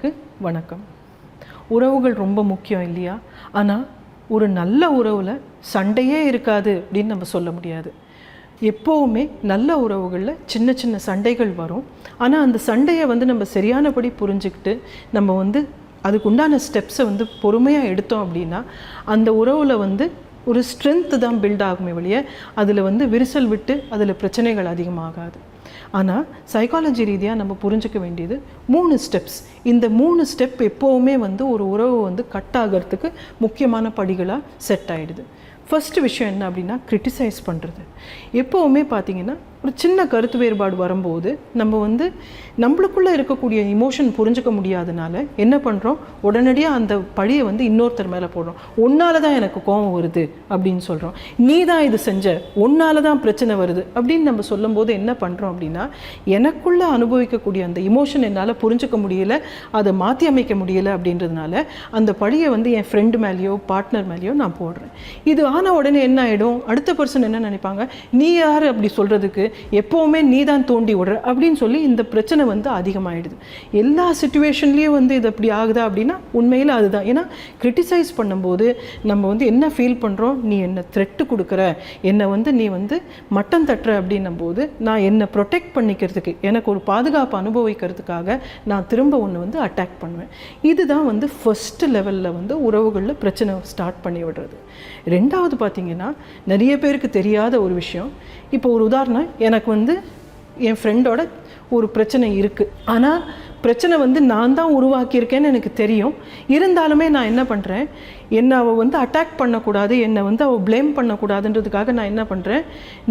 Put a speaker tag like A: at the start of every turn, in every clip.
A: நேயர்களுக்கு வணக்கம். உறவுகள் ரொம்ப முக்கியம் இல்லையா? ஆனால் ஒரு நல்ல உறவில் சண்டையே இருக்காது அப்படின்னு நம்ம சொல்ல முடியாது. எப்போவுமே நல்ல உறவுகளில் சின்ன சின்ன சண்டைகள் வரும். ஆனால் அந்த சண்டையை நம்ம சரியானபடி புரிஞ்சுக்கிட்டு நம்ம அதுக்குண்டான ஸ்டெப்ஸை பொறுமையாக எடுத்தோம் அப்படின்னா அந்த உறவில் ஒரு ஸ்ட்ரென்த்து தான் பில்ட் ஆகுமே வெளியே அதில் விரிசல் விட்டு அதில் பிரச்சனைகள் அதிகமாகாது. ஆனால் சைக்காலஜி ரீதியாக நம்ம புரிஞ்சிக்க வேண்டியது 3 ஸ்டெப்ஸ். இந்த 3 ஸ்டெப் எப்போவுமே ஒரு உறவு கட் ஆகிறதுக்கு முக்கியமான படிகளாக செட் ஆகிடுது. ஃபர்ஸ்ட் விஷயம் என்ன அப்படின்னா கிரிட்டிசைஸ் பண்ணுறது. எப்போவுமே பார்த்திங்கன்னா ஒரு சின்ன கருத்து வேறுபாடு வரும்போது நம்ம நம்மளுக்குள்ளே இருக்கக்கூடிய இமோஷன் புரிஞ்சிக்க முடியாதனால என்ன பண்ணுறோம், உடனடியாக அந்த பழியை இன்னொருத்தர் மேலே போடுறோம். உன்னால தான் எனக்கு கோபம் வருது அப்படின்னு சொல்கிறோம். நீ தான் இது செஞ்ச, உன்னால தான் பிரச்சனை வருது அப்படின்னு நம்ம சொல்லும்போது என்ன பண்ணுறோம் அப்படின்னா எனக்குள்ளே அனுபவிக்கக்கூடிய அந்த இமோஷன் என்னால் புரிஞ்சிக்க முடியலை, அதை மாற்றி அமைக்க முடியலை அப்படின்றதுனால அந்த பழியை என் ஃப்ரெண்டு மேலேயோ பார்ட்னர் மேலேயோ நான் போடுறேன். இது ஆன உடனே என்ன ஆகிடும், அடுத்த பர்சன் என்ன நினைப்பாங்க, நீ யார் அப்படி சொல்கிறதுக்கு, எப்போவுமே நீ தான் தோண்டி விடுற அப்படின்னு சொல்லி இந்த பிரச்சனை அதிகமாகிடுது. எல்லா சிச்சுவேஷன்லேயும் இது அப்படி ஆகுதா அப்படின்னா உண்மையில் அதுதான். ஏன்னா கிரிட்டிசைஸ் பண்ணும்போது நம்ம என்ன ஃபீல் பண்ணுறோம், நீ என்னை த்ரெட்டு கொடுக்குற, என்னை நீ மட்டம் தட்டுற அப்படின்னும் போது நான் என்னை ப்ரொடெக்ட் பண்ணிக்கிறதுக்கு, எனக்கு ஒரு பாதுகாப்பு அனுபவிக்கிறதுக்காக நான் திரும்ப ஒன்று அட்டாக் பண்ணுவேன். இதுதான் ஃபர்ஸ்ட் லெவலில் உறவுகளில் பிரச்சனை ஸ்டார்ட் பண்ணி விடுறது. ரெண்டாவது பார்த்திங்கன்னா நிறைய பேருக்கு தெரியாத ஒரு விஷயம். இப்போ ஒரு உதாரணம், எனக்கு என் ஃப்ரெண்டோட ஒரு பிரச்சனை இருக்குது. ஆனால் பிரச்சனை நான் தான் உருவாக்கியிருக்கேன்னு எனக்கு தெரியும். இருந்தாலுமே நான் என்ன பண்ணுறேன், என்னை அவள் அட்டாக் பண்ணக்கூடாது, என்னை அவள் ப்ளேம் பண்ணக்கூடாதுன்றதுக்காக நான் என்ன பண்ணுறேன்,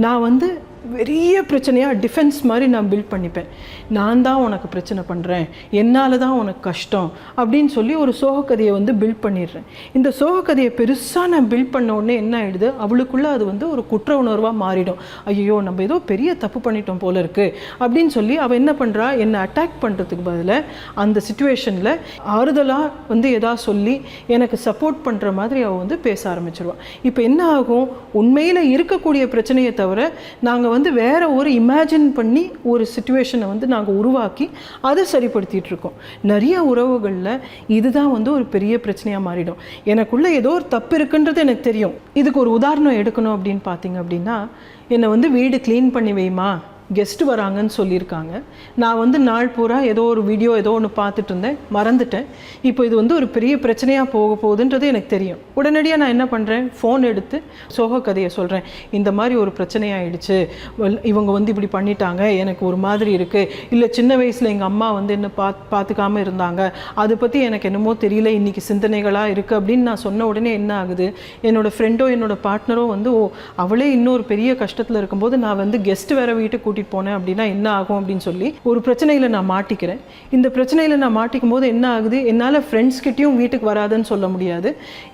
A: நான் பெரிய பிரச்சனையாக டிஃபென்ஸ் மாதிரி நான் பில்ட் பண்ணிப்பேன். நான் தான் உனக்கு பிரச்சனை பண்ணுறேன், என்னால் தான் உனக்கு கஷ்டம் அப்படின்னு சொல்லி ஒரு சோகக்கதையை பில்ட் பண்ணிடுறேன். இந்த சோகக்கதையை பெருசாக நான் பில்ட் பண்ண உடனே என்ன ஆகிடுது, அவளுக்குள்ளே அது ஒரு குற்ற உணர்வாக மாறிடும். ஐயோ நம்ம ஏதோ பெரிய தப்பு பண்ணிட்டோம் போல இருக்குது அப்படின்னு சொல்லி அவள் என்ன பண்ணுறா, என்னை அட்டாக் பண்ணுறதுக்கு பதிலாக அந்த சிச்சுவேஷனில் ஆறுதலாக எதாவது சொல்லி எனக்கு சப்போர்ட் பண்ணுற மாதிரி அவள் பேச ஆரம்பிச்சிருவாள். இப்போ என்ன ஆகும், உண்மையில் இருக்கக்கூடிய பிரச்சனையை தவிர நாங்கள் வேற ஒரு இமேஜின் பண்ணி ஒரு சிச்சுவேஷனை நாங்கள் உருவாக்கி அதை சரிப்படுத்திட்டு இருக்கோம். நிறைய உறவுகளில் இதுதான் ஒரு பெரிய பிரச்சனையாக மாறிடும். எனக்குள்ளே ஏதோ ஒரு தப்பு இருக்குன்றது எனக்கு தெரியும். இதுக்கு ஒரு உதாரணம் எடுக்கணும் அப்படின்னு பார்த்தீங்க அப்படின்னா, என்னை வீடு க்ளீன் பண்ணி வைமா, கெஸ்ட்டு வராங்கன்னு சொல்லியிருக்காங்க. நான் நாள் பூரா ஏதோ ஒரு வீடியோ ஏதோ ஒன்று பார்த்துட்டு இருந்தேன், மறந்துட்டேன். இப்போ இது ஒரு பெரிய பிரச்சனையாக போக போகுதுன்றது எனக்கு தெரியும். உடனடியாக நான் என்ன பண்ணுறேன், ஃபோன் எடுத்து சோக கதையை சொல்கிறேன். இந்த மாதிரி ஒரு பிரச்சனையாயிடுச்சு, இவங்க இப்படி பண்ணிட்டாங்க, எனக்கு ஒரு மாதிரி இருக்குது, இல்லை சின்ன வயசில் எங்கள் அம்மா என்ன பார்த்துக்காமல் இருந்தாங்க, அதை பற்றி எனக்கு என்னமோ தெரியல, இன்றைக்கி சிந்தனைகளாக இருக்குது அப்படின்னு நான் சொன்ன உடனே என்ன ஆகுது, என்னோடய ஃப்ரெண்டோ என்னோடய பார்ட்னரோ அவளே இன்னொரு பெரிய கஷ்டத்தில் இருக்கும்போது நான் கெஸ்ட்டு வேறு வீட்டுக்கு கூட்டிகிட்டு போனேன் அப்படின்னா என்ன ஆகும் அப்படின்னு சொல்லி ஒரு பிரச்சனையில் நான் மாட்டிக்கிறேன். இந்த பிரச்சனையில் நான் மாட்டிக்கும் போது என்ன ஆகுது, என்னால் ஃப்ரெண்ட்ஸ் கிட்டேயும் வீட்டுக்கு வராதுன்னு சொல்ல முடியாது,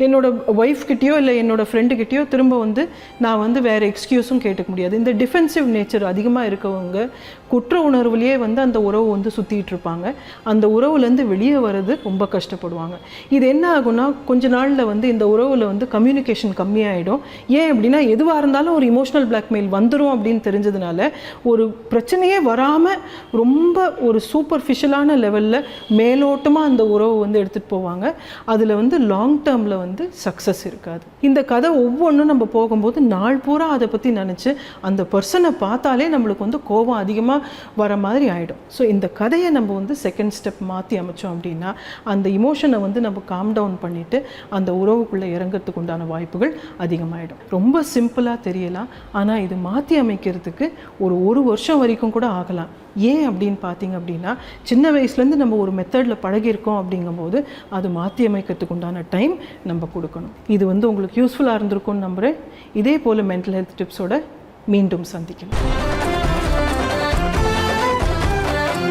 A: என்னோட ஒய்ஃப் கிட்டேயோ இல்லை என்னோட ஃப்ரெண்டு கிட்டேயோ திரும்ப நான் வேறு எக்ஸ்கியூஸும் கேட்டுக்க முடியாது. இந்த டிஃபென்சிவ் நேச்சர் அதிகமாக இருக்கவங்க குற்ற உணர்வுலேயே அந்த உறவு சுற்றிட்டு இருப்பாங்க. அந்த உறவுலேருந்து வெளியே வர்றது ரொம்ப கஷ்டப்படுவாங்க. இது என்ன ஆகும்னா கொஞ்ச நாளில் இந்த உறவில் கம்யூனிகேஷன் கம்மியாயிடும். ஏன் அப்படின்னா எதுவாக இருந்தாலும் ஒரு இமோஷனல் பிளாக்மெயில் வந்துடும் அப்படின்னு தெரிஞ்சதுனால ஒரு பிரச்சனையே வராமல் ரொம்ப ஒரு சூப்பர்ஃபிஷியலான லெவலில் மேலோட்டமாக அந்த உறவு எடுத்துகிட்டு போவாங்க. அதில் லாங் டேர்மில் சக்ஸஸ் இருக்காது. இந்த கதை ஒவ்வொன்றும் நம்ம போகும்போது நாள் பூரா அதை பற்றி நினச்சி அந்த பர்சனை பார்த்தாலே நம்மளுக்கு கோபம் அதிகமாக வர மாதிரி ஆகிடும். ஸோ இந்த கதையை நம்ம செகண்ட் ஸ்டெப் மாற்றி அமைச்சோம் அப்படின்னா அந்த இமோஷனை நம்ம காம் டவுன் பண்ணிவிட்டு அந்த உறவுக்குள்ளே இறங்கிறதுக்கு உண்டான வாய்ப்புகள் அதிகமாகிடும். ரொம்ப சிம்பிளாக தெரியலாம், ஆனால் இது மாற்றி அமைக்கிறதுக்கு ஒரு வருஷம் வரைக்கும் கூட ஆகலாம். ஏன் அப்படின்னு பார்த்தீங்க அப்படின்னா சின்ன வயசுலேருந்து நம்ம ஒரு மெத்தடில் பழகியிருக்கோம் அப்படிங்கும்போது அது மாற்றி அமைக்கிறதுக்கு உண்டான டைம் நம்ம கொடுக்கணும். இது உங்களுக்கு யூஸ்ஃபுல்லாக இருந்திருக்கும்னு நம்புகிறேன். இதே போல் மென்டல் ஹெல்த் டிப்ஸோட மீண்டும் சந்திக்கலாம்.